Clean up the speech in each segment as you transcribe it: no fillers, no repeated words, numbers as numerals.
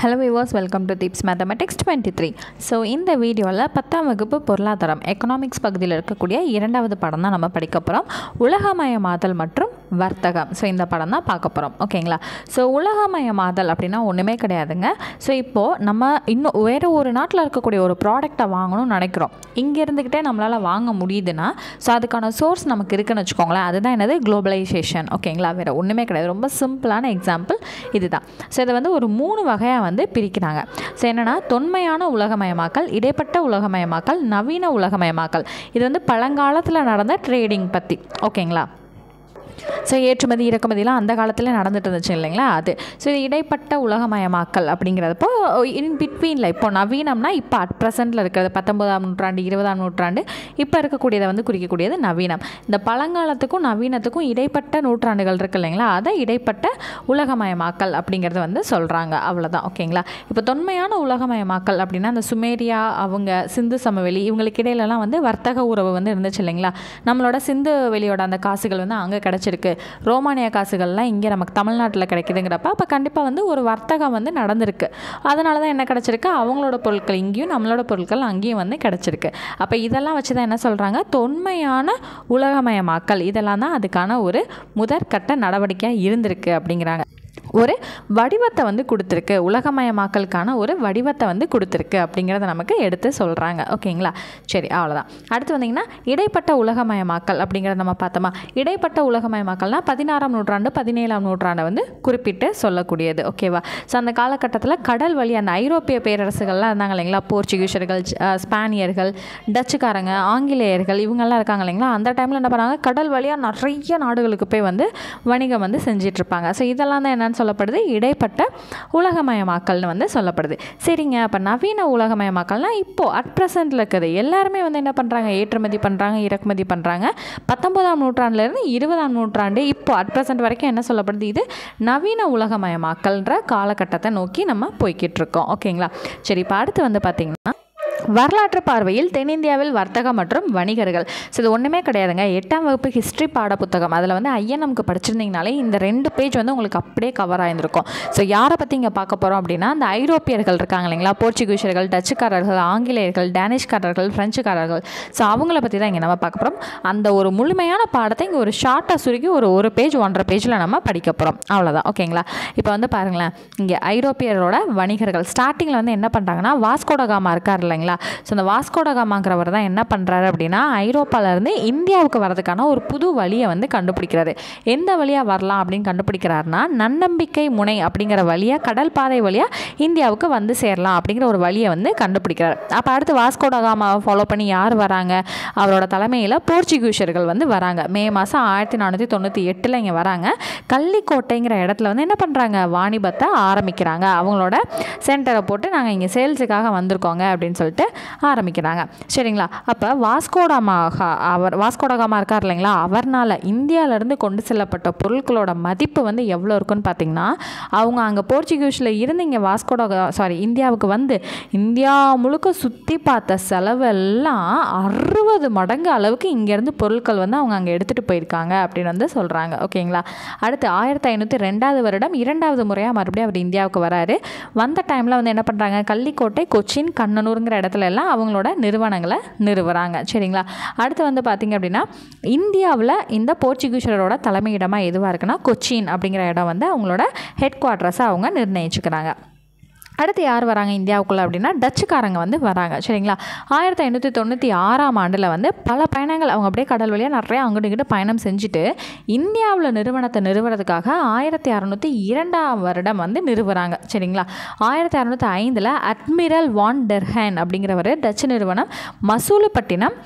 Hello viewers, welcome to Tips Mathematics 23. So இந்த வீடியோவில் 10ஆம் வகுப்பு பொருளாதாரம் எக்கனாமிக்ஸ் பகுதியில் இருக்கக்கூடிய இரண்டாவது படம் தான் நம்ம படிக்க போகிறோம். உலகமயமாதல் மற்றும் வர்த்தகம். ஸோ இந்த படம் தான் பார்க்க போகிறோம். ஓகேங்களா? ஸோ உலகமயமாதல் அப்படின்னா ஒன்றுமே கிடையாதுங்க. ஸோ இப்போது நம்ம இன்னும் வேறு ஒரு நாட்டில் இருக்கக்கூடிய ஒரு ப்ராடக்டை வாங்கணும்னு நினைக்கிறோம். இங்கே இருந்துக்கிட்டே நம்மளால் வாங்க முடியுதுன்னா ஸோ அதுக்கான சோர்ஸ் நமக்கு இருக்குன்னு வச்சுக்கோங்களேன். அதுதான் என்னது? குளோபலைசேஷன். ஓகேங்களா? வேறு ஒன்றுமே கிடையாது. ரொம்ப சிம்பிளான எக்ஸாம்பிள் இதுதான். ஸோ இதை வந்து ஒரு 3 வகையாக பிரிக்கிறாங்க. ஸோ என்னன்னா, தொன்மையான உலகமயமாக்கல், இடைப்பட்ட உலகமயமாக்கல், நவீன உலகமயமாக்கல். இது வந்து பழங்காலத்தில் நடந்த ட்ரேடிங் பற்றி. ஓகேங்களா? ஸோ ஏற்றுமதி இறக்குமதிலாம் அந்த காலத்தில் நடந்துட்டு இருந்துச்சு இல்லைங்களா? அது ஸோ இது இடைப்பட்ட உலகமயமாக்கல் அப்படிங்கிறப்போ இன் பிட்வீனில் இப்போ நவீனம்னா இப்போ அட் ப்ரெசென்ட்டில் இருக்கிறது 19ஆம் நூற்றாண்டு 20ஆம் நூற்றாண்டு இப்போ இருக்கக்கூடியதை வந்து குறிக்கக்கூடியது நவீனம். இந்த பழங்காலத்துக்கும் நவீனத்துக்கும் இடைப்பட்ட நூற்றாண்டுகள் இருக்குது இல்லைங்களா? அதை இடைப்பட்ட உலகமயமாக்கல் அப்படிங்கிறது வந்து சொல்கிறாங்க. அவ்வளோதான். ஓகேங்களா? இப்போ தொன்மையான உலகமயமாக்கல் அப்படின்னா அந்த சுமேரியா, அவங்க சிந்து சமவெளி, இவங்களுக்கு இடையிலலாம் வந்து வர்த்தக உறவு வந்து இருந்துச்சு இல்லைங்களா? நம்மளோட சிந்து வெளியோட அந்த காசுகள் வந்து அங்கே கிடச்சிருக்கு. ரோமானிய காசுகள்லாம் இங்கே நமக்கு தமிழ்நாட்டில் கிடைக்குதுங்கிறப்ப அப்போ கண்டிப்பாக வந்து ஒரு வர்த்தகம் வந்து நடந்திருக்கு. அதனால தான் என்ன கிடச்சிருக்கு? அவங்களோட பொருட்கள் இங்கேயும் நம்மளோட பொருட்கள் அங்கேயும் வந்து கிடச்சிருக்கு. அப்போ இதெல்லாம் வச்சு தான் என்ன சொல்கிறாங்க? தொன்மையான உலகமயமாக்கல். இதெல்லாம் தான் அதுக்கான ஒரு முதற்கட்ட நடவடிக்கையாக இருந்திருக்கு அப்படிங்கிறாங்க. ஒரு வடிவத்தை வந்து கொடுத்துருக்கு, உலகமயமாக்கலுக்கான ஒரு வடிவத்தை வந்து கொடுத்துருக்கு அப்படிங்கிறத நமக்கு எடுத்து சொல்கிறாங்க. ஓகேங்களா? சரி, அவ்வளோதான். அடுத்து வந்தீங்கன்னா இடைப்பட்ட உலகமயமாக்கல் அப்படிங்கிறத நம்ம பார்த்தோமா? இடைப்பட்ட உலகமயமாக்கல்னால் 16ஆம் நூற்றாண்டு 17ஆம் நூற்றாண்டை வந்து குறிப்பிட்டு சொல்லக்கூடியது. ஓகேவா? ஸோ அந்த காலகட்டத்தில் கடல் வழி அந்த ஐரோப்பிய பேரரசுகள்லாம் இருந்தாங்க இல்லைங்களா? போர்ச்சுகீசியர்கள், ஸ்பானியர்கள், டச்சுக்காரங்க, ஆங்கிலேயர்கள், இவங்கெல்லாம் இருக்காங்க இல்லைங்களா? அந்த டைமில் என்ன பண்ணாங்க? கடல் வழியாக நிறைய நாடுகளுக்கு போய் வந்து வணிகம் வந்து செஞ்சிட்ருப்பாங்க. ஸோ இதெல்லாம் தான் என்னென்னு சொல்லப்படுது? இடைப்பட்ட உலகமயமாக்கல்னு வந்து சொல்லப்படுது. சரிங்க, அப்போ நவீன உலகமயமாக்கல்னால் இப்போது அட் ப்ரெசென்ட்டில் இருக்குது. எல்லாருமே வந்து என்ன பண்ணுறாங்க? ஏற்றுமதி பண்ணுறாங்க, இறக்குமதி பண்ணுறாங்க. 19ஆம் நூற்றாண்டுலேருந்து 20ஆம் நூற்றாண்டு இப்போ அட் ப்ரெசென்ட் வரைக்கும் என்ன சொல்லப்படுது? இது நவீன உலகமயமாக்கல்ன்ற காலகட்டத்தை நோக்கி நம்ம போய்கிட்டு இருக்கோம். ஓகேங்களா? சரி, இப்போ அடுத்து வந்து பார்த்திங்கன்னா வரலாற்று பார்வையில் தென்னிந்தியாவில் வர்த்தகம் மற்றும் வணிகர்கள். ஸோ இது ஒன்றுமே கிடையாதுங்க. 8ஆம் வகுப்பு ஹிஸ்ட்ரி பாட புத்தகம் அதில் வந்து ஐஎன்எம்க்கு படிச்சிருந்தீங்கனாலே இந்த 2 பேஜ் வந்து உங்களுக்கு அப்படியே கவர் ஆகிருக்கும். ஸோ யாரை பற்றி இங்கே பார்க்க போகிறோம் அப்படின்னா, அந்த ஐரோப்பியர்கள் இருக்காங்க இல்லைங்களா? போர்ச்சுகீசியர்கள், டச்சுக்காரர்கள், ஆங்கிலேயர்கள், டேனிஷ்காரர்கள், ஃப்ரெஞ்சுக்காரர்கள். ஸோ அவங்கள பற்றி தான் இங்கே நம்ம பார்க்க போகிறோம். அந்த ஒரு முழுமையான பாடத்தை இங்கே ஒரு ஷார்ட்டாக சுருக்கி ஒரு பேஜ் 1.5 பேஜில் நம்ம படிக்க போகிறோம். அவ்வளோதான். ஓகேங்களா? இப்போ வந்து பாருங்களேன், இங்கே ஐரோப்பியரோட வணிகர்கள் ஸ்டார்டிங்கில் வந்து என்ன பண்ணுறாங்கன்னா, வாஸ்கோ ட காமா இருக்கார் இல்லைங்களா? ஸோ அந்த வாஸ்கோ ட காமாங்கிறவர் தான் என்ன பண்ணுறாரு அப்படின்னா, ஐரோப்பாவிலேருந்து இந்தியாவுக்கு வரதுக்கான ஒரு புது வழியை வந்து கண்டுபிடிக்கிறாரு. எந்த வழியாக வரலாம் அப்படின்னு கண்டுபிடிக்கிறாருன்னா, நன்னம்பிக்கை முனை அப்படிங்கிற வழியாக, கடல் பாதை வழியாக இந்தியாவுக்கு வந்து சேரலாம் அப்படிங்கிற ஒரு வழியை வந்து கண்டுபிடிக்கிறார். அப்போ அடுத்து வாஸ்கோ ட காமாவை ஃபாலோ பண்ணி யார் வராங்க? அவரோட தலைமையில் போர்ச்சுகீசியர்கள் வந்து வராங்க. மே மாதம் 1498 இங்கே வராங்க. கள்ளிக்கோட்டைங்கிற இடத்துல வந்து என்ன பண்ணுறாங்க? வாணிபத்தை ஆரம்பிக்கிறாங்க. அவங்களோட சென்டரை போட்டு நாங்கள் இங்கே சேல்ஸுக்காக வந்திருக்கோங்க அப்படின்னு சொல்லிட்டு ஆரம்பிக்கிறாங்க. சரிங்களா? அப்போ வாஸ்கோ ட காமா இருக்கார் இல்லைங்களா? அவர்னால இந்தியாவிலேருந்து கொண்டு செல்லப்பட்ட பொருட்களோட மதிப்பு வந்து எவ்வளோ இருக்குன்னு பார்த்தீங்கன்னா, அவங்க அங்கே போர்ச்சுகீஸில் இருந்து இங்கே இந்தியாவுக்கு வந்து இந்தியா முழுக்க சுற்றி பார்த்த செலவெல்லாம் 60 மடங்கு அளவுக்கு இங்கேருந்து பொருட்கள் வந்து அவங்க அங்கே எடுத்துகிட்டு போயிருக்காங்க அப்படின்னு வந்து சொல்கிறாங்க. ஓகேங்களா? அடுத்து 1502 வருடம் 2வது முறையாக மறுபடியும் அவர் இந்தியாவுக்கு வராரு. வந்த டைமில் வந்து என்ன பண்ணுறாங்க? கள்ளிக்கோட்டை, கொச்சின், கண்ணனூருங்கிற இடத்துல எல்லாம் அவங்களோட நிறுவனங்களை நிறுவுறாங்க. சரிங்களா? அடுத்து வந்து பார்த்திங்க அப்படின்னா, இந்தியாவில் இந்த போர்ச்சுகீசியரோட தலைமையிடமாக எதுவாக இருக்குன்னா கொச்சின் அப்படிங்கிற இடம் வந்து அவங்களோட ஹெட் குவார்ட்டர்ஸை அவங்க நிர்ணயிச்சுக்கிறாங்க. அடுத்து யார் வராங்க இந்தியாவுக்குள்ளே அப்படின்னா, டச்சுக்காரங்க வந்து வராங்க. சரிங்களா? 1596ஆம் ஆண்டில் வந்து பல பயணங்கள் அவங்க அப்படியே கடல் வழியாக நிறையா அங்கிட்டு இங்கிட்டு பயணம் செஞ்சுட்டு இந்தியாவில் நிறுவனத்தை நிறுவுறதுக்காக 1602ஆம் வருடம் வந்து நிறுவுறாங்க. சரிங்களா? 1605 அட்மிரல் வான் டெர்ஹேன் அப்படிங்கிறவர் டச்சு நிறுவனம் மசூலுப்பட்டினம்,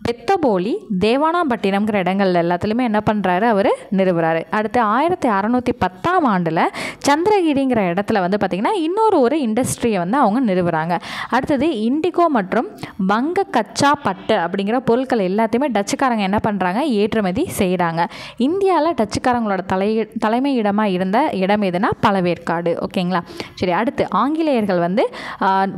பெத்தபோலி, தேவானாம்பட்டினம்ங்கிற இடங்கள் எல்லாத்துலேயுமே என்ன பண்ணுறாரு? அவர் நிறுவுறாரு. அடுத்து 1610ஆம் ஆண்டில் சந்திரகிரிங்கிற இடத்துல வந்து பார்த்திங்கன்னா இன்னொரு இண்டஸ்ட்ரியை வந்து அவங்க நிறுவுறாங்க. அடுத்தது இண்டிகோ மற்றும் வங்க கச்சா பட்டு அப்படிங்கிற பொருட்கள் எல்லாத்தையுமே டச்சுக்காரங்க என்ன பண்ணுறாங்க? ஏற்றுமதி செய்கிறாங்க. இந்தியாவில் டச்சுக்காரங்களோட தலைமையிடமாக இருந்த இடம் எதுனா பழவேற்காடு. ஓகேங்களா? சரி, அடுத்து ஆங்கிலேயர்கள் வந்து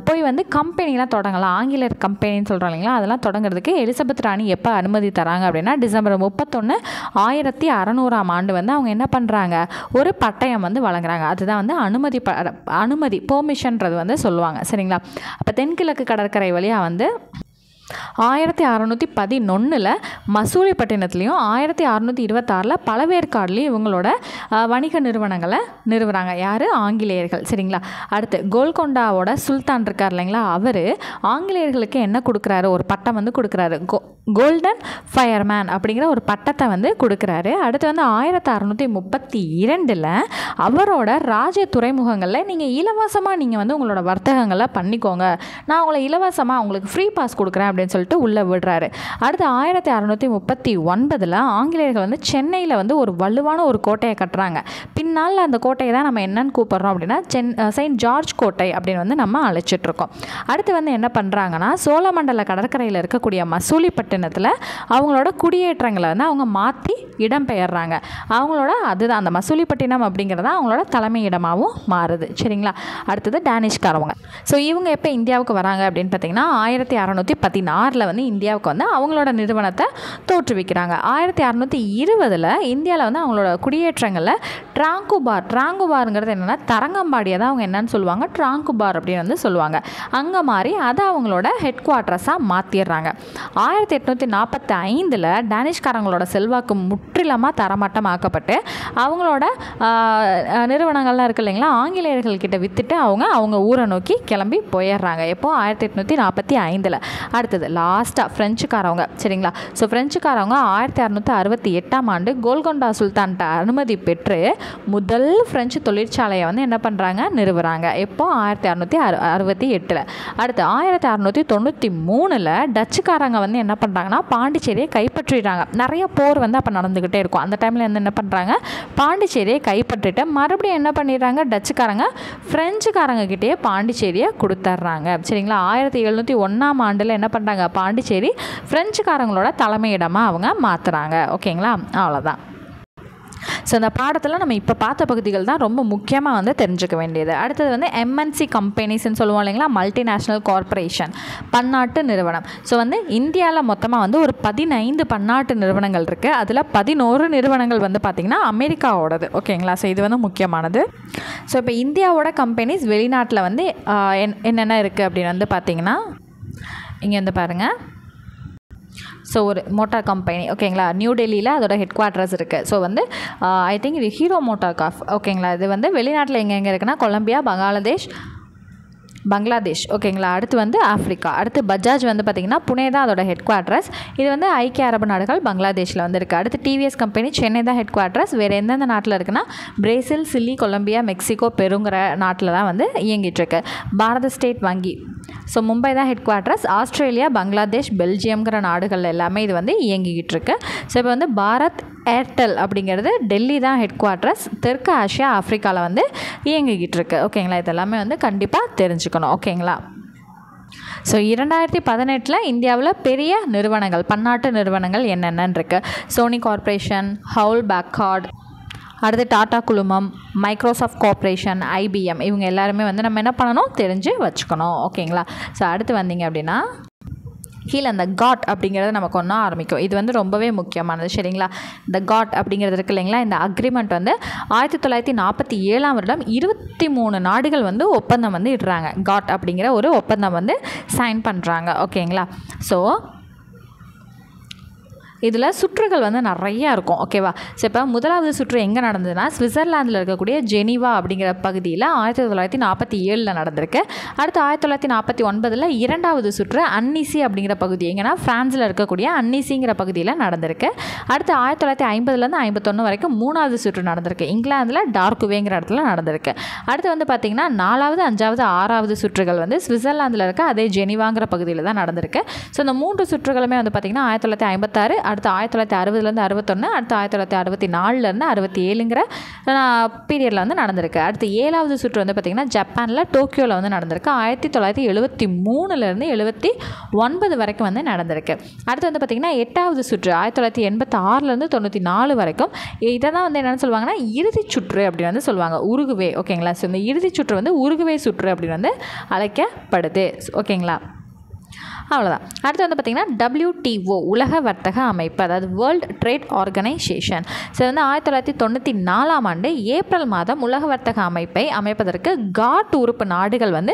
போய் வந்து கம்பெனிலாம் தொடங்கலாம். ஆங்கிலேயர் கம்பெனின்னு சொல்கிறோம் இல்லைங்களா? அதெல்லாம் தொடங்குறதுக்கு எலிசபெத் ராணி எப்போ அனுமதி தராங்க அப்படின்னா, டிசம்பர் 31 1600ஆம் ஆண்டு வந்து அவங்க என்ன பண்ணுறாங்க? ஒரு பட்டயம் வந்து வழங்குறாங்க. அதுதான் வந்து அனுமதி ஃபார்மேஷன்றது வந்து சொல்லுவாங்க. சரிங்களா? அப்போ தென்கிழக்கு கடற்கரை வழியாக வந்து 1611 மசூலிப்பட்டினத்துலேயும் 1626 பழவேற்காடுலேயும் இவங்களோட வணிக நிறுவனங்களை நிறுவுறாங்க. யார்? ஆங்கிலேயர்கள். சரிங்களா? அடுத்து கோல்கொண்டாவோட சுல்தான் இருக்கார் இல்லைங்களா, அவர் ஆங்கிலேயர்களுக்கு என்ன கொடுக்குறாரு? ஒரு பட்டம் வந்து கொடுக்குறாரு. கோல்டன் ஃபயர்மேன் அப்படிங்கிற ஒரு பட்டத்தை வந்து கொடுக்குறாரு. அடுத்து வந்து 1632 அவரோட ராஜ துறைமுகங்களில் நீங்கள் இலவசமாக நீங்கள் வந்து உங்களோட வர்த்தகங்களை பண்ணிக்கோங்க, நான் உங்களை இலவசமாக உங்களுக்கு ஃப்ரீ பாஸ் கொடுக்குறேன் அப்படின்னு சொல்லிட்டு உள்ளே விடுறாரு. அடுத்து 1639 ஆங்கிலேயர்கள் வந்து சென்னையில் வந்து ஒரு வலுவான ஒரு கோட்டையை கட்டுறாங்க. பின்னால் அந்த கோட்டையை தான் நம்ம என்னன்னு கூப்பிட்றோம் அப்படின்னா செயின்ட் ஜார்ஜ் கோட்டை அப்படின்னு வந்து நம்ம அழைச்சிட்ருக்கோம். அடுத்து வந்து என்ன பண்ணுறாங்கன்னா, சோழமண்டல கடற்கரையில் இருக்கக்கூடிய மசூலிப்பட்டினத்தில் அவங்களோட குடியேற்றங்களை வந்து அவங்க மாற்றி இடம்பெயர்றாங்க. அவங்களோட அதுதான் அந்த மசூலிப்பட்டினம் அப்படிங்கிறத அவங்களோட தலைமையிடமாகவும் மாறுது. சரிங்களா? அடுத்தது டேனிஷ்காரவங்க. ஸோ இவங்க எப்போ இந்தியாவுக்கு வராங்க அப்படின்னு பார்த்தீங்கன்னா 1616 வந்து இந்தியாவுக்கு வந்து அவங்களோட நிறுவனத்தை தோற்றுவிக்கிறாங்க. 1620 இந்தியாவில் வந்து அவங்களோட குடியேற்றங்களில் ட்ராங்குபாருங்கிறது என்னென்னா தரங்கம்பாடியை தான் அவங்க என்னன்னு சொல்லுவாங்க, ட்ராங்குபார் அப்படின்னு வந்து சொல்லுவாங்க. அங்கே மாறி அதை அவங்களோட ஹெட் குவார்ட்டர்ஸாக மாற்றிடுறாங்க. 1845 டேனிஷ்காரங்களோட செல்வாக்கு முற்றிலுமாக தரமட்டமாக்கப்பட்டு அவங்களோட நிறுவனங்கள்லாம் இருக்குது இல்லைங்களா, ஆங்கிலேயர்கள்கிட்ட விற்றுட்டு அவங்க ஊரை நோக்கி கிளம்பி போயிடுறாங்க. எப்போ? 1845. அடுத்தது லாஸ்ட்டாக ஃப்ரெஞ்சுக்காரவங்க. சரிங்களா? ஸோ ஃப்ரெஞ்சுக்காரவங்க 1668 கோல்கொண்டா சுல்தான்கிட்ட அனுமதி பெற்று முதல் ஃப்ரெஞ்சு தொழிற்சாலையை வந்து என்ன பண்ணுறாங்க? நிறுவுறாங்க. எப்போ? 1668. அடுத்து 1693 டச்சுக்காரங்க வந்து என்ன பண்ணுறாங்கன்னா பாண்டிச்சேரியை கைப்பற்றிடுறாங்க. நிறைய போர் வந்து அப்போ நடந்துக்கிட்டே இருக்கும். அந்த டைமில் வந்து என்ன பண்ணுறாங்க? பாண்டிச்சேரியை கைப்பற்றிட்டு மறுபடியும் என்ன பண்ணிடுறாங்க? டச்சுக்காரங்க ஃப்ரெஞ்சுக்காரங்க கிட்டேயே பாண்டிச்சேரியை கொடுத்துட்றாங்க. சரிங்களா? 1701 என்ன பண்ணுறாங்க? பாண்டிச்சேரி ஃப்ரெஞ்சுக்காரங்களோட தலைமையிடமாக அவங்க மாற்றுறாங்க. ஓகேங்களா? அவ்வளோதான். ஸோ இந்த பாடத்தில் நம்ம இப்போ பார்த்த பகுதிகள் தான் ரொம்ப முக்கியமாக வந்து தெரிஞ்சுக்க வேண்டியது. அடுத்தது வந்து எம்என்சி கம்பெனிஸ்ன்னு சொல்லுவோம் இல்லைங்களா, மல்டிநேஷ்னல் கார்பரேஷன், பன்னாட்டு நிறுவனம். ஸோ வந்து இந்தியாவில் மொத்தமாக வந்து ஒரு 15 பன்னாட்டு நிறுவனங்கள் இருக்குது. அதில் 11 நிறுவனங்கள் வந்து பார்த்திங்கன்னா அமெரிக்காவோடது. ஓகேங்களா? ஸோ இது வந்து முக்கியமானது. ஸோ இப்போ இந்தியாவோட கம்பெனிஸ் வெளிநாட்டில் வந்து என்னென்ன இருக்குது அப்படின்னு வந்து பார்த்திங்கன்னா, இங்கே வந்து பாருங்கள். ஸோ ஒரு மோட்டார் கம்பெனி. ஓகேங்களா? நியூ டெல்லியில் அதோட ஹெட் குவார்ட்டர்ஸ் இருக்குது. ஸோ வந்து ஐ திங்க் இது ஹீரோ மோட்டார் கார்ப். ஓகேங்களா? இது வந்து வெளிநாட்டில் எங்கே இருக்குன்னா கொலம்பியா, பங்களாதேஷ். ஓகேங்களா? அடுத்து வந்து ஆஃப்ரிக்கா. அடுத்து பஜாஜ் வந்து பார்த்திங்கன்னா புனே தான் அதோட ஹெட் குவார்ட்டர்ஸ். இது வந்து ஐக்கிய அரபு நாடுகள் பங்களாதேஷில் வந்து இருக்குது. அடுத்து டிவிஎஸ் கம்பெனி சென்னை தான் ஹெட் குவார்ட்டர்ஸ். வேறு எந்தெந்த நாட்டில் இருக்குன்னா பிரேசில், சில்லி, கொலம்பியா, மெக்சிகோ, பெருங்கிற நாட்டில் தான் வந்து இயங்கிட்டுருக்கு. பாரத ஸ்டேட் வங்கி ஸோ மும்பை தான் ஹெட் குவார்ட்டர்ஸ். ஆஸ்திரேலியா, பங்களாதேஷ், பெல்ஜியம்ங்கிற நாடுகள் எல்லாமே இது வந்து இயங்கிக்கிட்டு இருக்கு. ஸோ இப்போ வந்து பாரத் ஏர்டெல் அப்படிங்கிறது டெல்லி தான் ஹெட் குவார்ட்டர்ஸ். தெற்கு ஆசியா, ஆஃப்ரிக்காவில் வந்து இயங்கிக்கிட்டு இருக்கு. ஓகேங்களா? இதெல்லாமே வந்து கண்டிப்பாக தெரிஞ்சுக்கணும். ஓகேங்களா? ஸோ 2018 இந்தியாவில் பெரிய நிறுவனங்கள், பன்னாட்டு நிறுவனங்கள் என்னென்னு இருக்குது. சோனி கார்ப்பரேஷன், ஹவுல் பேக்கார்ட், அடுத்து டாடா குழுமம், மைக்ரோசாஃப்ட் கார்ப்பரேஷன், ஐபிஎம், இவங்க எல்லாருமே வந்து நம்ம என்ன பண்ணணும்? தெரிஞ்சு வச்சுக்கணும். ஓகேங்களா? ஸோ அடுத்து வந்தீங்க அப்படின்னா கீழே அந்த காட் அப்படிங்கிறது நமக்கு ஒன்றா ஆரம்பிக்கும். இது வந்து ரொம்பவே முக்கியமானது. சரிங்களா? இந்த காட் அப்படிங்கிறது இருக்குது இல்லைங்களா, இந்த அக்ரிமெண்ட் வந்து 1947 23 நாடுகள் வந்து ஒப்பந்தம் வந்து இடுறாங்க. காட் அப்படிங்கிற ஒரு ஒப்பந்தம் வந்து சைன் பண்ணுறாங்க. ஓகேங்களா? ஸோ இதில் சுற்றுகள் வந்து நிறையா இருக்கும். ஓகேவா? ஸோ இப்போ முதலாவது சுற்று எங்கே நடந்ததுன்னா சுவிட்சர்லாந்தில் இருக்கக்கூடிய ஜெனீவா அப்படிங்கிற பகுதியில் 1947 நடந்திருக்கு. அடுத்து 1949 இரண்டாவது சுற்று அன்னிசி அப்படிங்கிற பகுதி எங்கன்னா ஃப்ரான்ஸில் இருக்கக்கூடிய அன்னிசிங்கிற பகுதியில் நடந்திருக்கு. அடுத்து 1950 51 வரைக்கும் மூணாவது சுற்று நடந்திருக்கு. இங்கிலாந்தில் டார்குவேங்கிற இடத்துல நடந்திருக்கு. அடுத்து வந்து பார்த்திங்கன்னா 4வது 5வது 6வது சுற்றுகள் வந்து சுவிட்சர்லாந்தில் இருக்க அதே ஜெனீவாங்கிற பகுதியில் தான் நடந்திருக்கு. ஸோ இந்த 3 சுற்றுகளுமே வந்து பார்த்திங்கன்னா 1956, அடுத்து 1960 61, அடுத்து 1964 67ங்கிற பீரியடில் வந்து நடந்திருக்கு. அடுத்து 7வது சுற்று வந்து பார்த்திங்கன்னா ஜப்பானில் டோக்கியோவில் வந்து நடந்திருக்கு. 1973 79 வரைக்கும் வந்து நடந்திருக்கு. அடுத்து வந்து பார்த்திங்கன்னா 8வது சுற்று 1986 94 வரைக்கும். இதை தான் வந்து என்னென்னு சொல்லுவாங்கன்னா இறுதி சுற்று அப்படின்னு வந்து சொல்லுவாங்க, உருகுவே. ஓகேங்களா? ஸோ இந்த இறுதி சுற்று வந்து உருகுவே சுற்று அப்படின்னு வந்து அழைக்கப்படுது. ஓகேங்களா? அவ்வளோதான். அடுத்து வந்து பார்த்திங்கன்னா WTO உலக வர்த்தக அமைப்பு, அதாவது வேர்ல்டு ட்ரேட் ஆர்கனைசேஷன். ஸோ வந்து 1994 ஏப்ரல் மாதம் உலக வர்த்தக அமைப்பை அமைப்பதற்கு காட் உறுப்பு நாடுகள் வந்து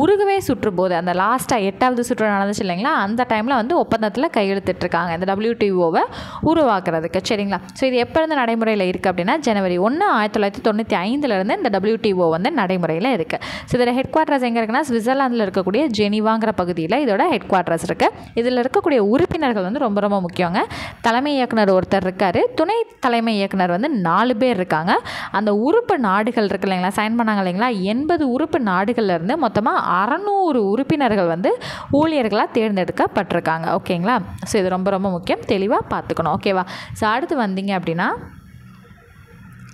உருகுவே சுற்றும்போது, அந்த லாஸ்ட்டாக 8வது சுற்று நடந்துச்சு இல்லைங்களா, அந்த டைமில் வந்து ஒப்பந்தத்தில் கையெழுத்திட்டிருக்காங்க இந்த WTOவை உருவாக்குறதுக்கு. சரிங்களா? ஸோ இது எப்போ இருந்து நடைமுறையில் இருக்குது அப்படின்னா ஜனவரி 1, 1995 இந்த WTO வந்து நடைமுறையில் இருக்குது. ஸோ இதோட ஹெட் குவார்ட்டர்ஸ் எங்கே இருக்குன்னா சுவிட்சர்லாந்தில் இருக்கக்கூடிய ஜெனீவாங்கிற பகுதியில் இதோட ஹெட் குவார்ட்டர்ஸ் இருக்குது. இதில் இருக்கக்கூடிய உறுப்பினர்கள் வந்து ரொம்ப ரொம்ப முக்கியங்க. தலைமை இயக்குனர் ஒருத்தர் இருக்கார், துணை தலைமை இயக்குனர் வந்து 4 பேர் இருக்காங்க. அந்த உறுப்பு நாடுகள் இருக்கு இல்லைங்களா, சைன் பண்ணாங்க இல்லைங்களா, 80 உறுப்பு நாடுகள்லேருந்து மொத்தமாக 600 உறுப்பினர்கள் வந்து ஊழியர்களாக தேர்ந்தெடுக்கப்பட்டிருக்காங்க. ஓகேங்களா? ஸோ இது ரொம்ப ரொம்ப முக்கியம், தெளிவாக பார்த்துக்கணும். ஓகேவா? ஸோ அடுத்து வந்தீங்க அப்படின்னா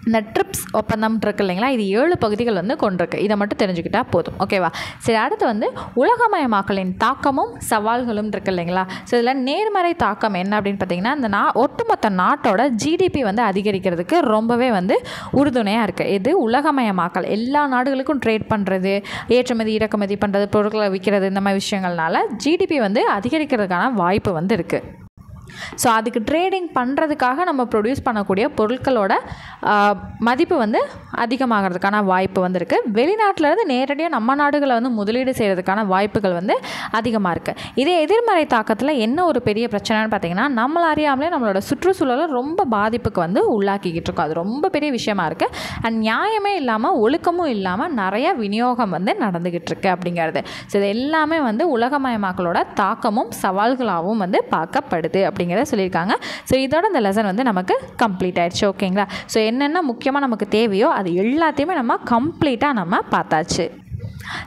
இந்த ட்ரிப்ஸ் ஒப்பந்தம் இருக்கு இல்லைங்களா, இது 7 பகுதிகள் வந்து கொண்டிருக்கு. இதை மட்டும் தெரிஞ்சுக்கிட்டால் போதும். ஓகேவா? சரி, அடுத்து வந்து உலகமயமாக்கலின் தாக்கமும் சவால்களும் இருக்கு இல்லைங்களா. ஸோ இதில் நேர்மறை தாக்கம் என்ன அப்படின்னு பார்த்தீங்கன்னா, இந்த ஒட்டுமொத்த நாட்டோட GDP வந்து அதிகரிக்கிறதுக்கு ரொம்பவே வந்து உறுதுணையாக இருக்குது. இது உலகமயமாக்கல், எல்லா நாடுகளுக்கும் ட்ரேட் பண்ணுறது, ஏற்றுமதி இறக்குமதி பண்ணுறது, பொருட்களை விற்கிறது, இந்த மாதிரி விஷயங்கள்னால GDP வந்து அதிகரிக்கிறதுக்கான வாய்ப்பு வந்து இருக்குது. ஸோ அதுக்கு ட்ரேடிங் பண்ணுறதுக்காக நம்ம ப்ரொடியூஸ் பண்ணக்கூடிய பொருட்களோட மதிப்பு வந்து அதிகமாகிறதுக்கான வாய்ப்பு வந்து இருக்குது. வெளிநாட்டிலேருந்து நேரடியாக நம்ம நாடுகளை வந்து முதலீடு செய்கிறதுக்கான வாய்ப்புகள் வந்து அதிகமாக இருக்குது. இதே எதிர்மறை தாக்கத்தில் என்ன ஒரு பெரிய பிரச்சனைன்னு பார்த்தீங்கன்னா, நம்மள அறியாமலே நம்மளோட சுற்றுச்சூழலை ரொம்ப பாதிப்புக்கு வந்து உள்ளாக்கிக்கிட்டு இருக்கோம். அது ரொம்ப பெரிய விஷயமா இருக்குது. அண்ட் நியாயமே இல்லாமல் ஒழுக்கமும் இல்லாமல் நிறைய விநியோகம் வந்து நடந்துக்கிட்டு இருக்கு அப்படிங்கிறது. ஸோ இது எல்லாமே வந்து உலகமயமாக்கலோட தாக்கமும் சவால்களாகவும் வந்து பார்க்கப்படுது அப்படிங்கிறத சொல்லியிருக்காங்க. ஸோ இதோட இந்த லெசன் வந்து நமக்கு கம்ப்ளீட் ஆயிடுச்சு. ஓகேங்களா? ஸோ என்னென்ன முக்கியமாக நமக்கு தேவையோ அது எல்லாத்தையுமே நம்ம கம்ப்ளீட்டாக நம்ம பார்த்தாச்சு.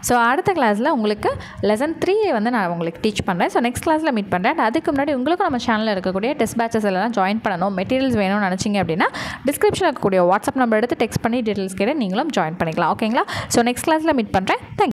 ஸோ அடுத்த கிளாஸில் உங்களுக்கு லெசன் 3 வந்து நான் உங்களுக்கு டீச் பண்ணுறேன். ஸோ நெக்ஸ்ட் கிளாஸில் மீட் பண்ணுறேன். அதுக்கு முன்னாடி உங்களுக்கும் நம்ம சேனலில் இருக்கக்கூடிய டெஸ்ட் பேட்சஸ் எல்லாம் ஜாயின் பண்ணணும், மெட்டீரியல்ஸ் வேணும்னு நினச்சிங்க அப்படின்னா டிஸ்கிரிப்ஷனில் இருக்கக்கூடிய வாட்ஸ்அப் நம்பர் எடுத்து டெக்ஸ்ட் பண்ணி டீட்டெயில்ஸ் கேட்டு நீங்களும் ஜாயின் பண்ணிக்கலாம். ஓகேங்களா? ஸோ நெக்ஸ்ட் கிளாஸில் மீட் பண்ணுறேன். தேங்க்யூ.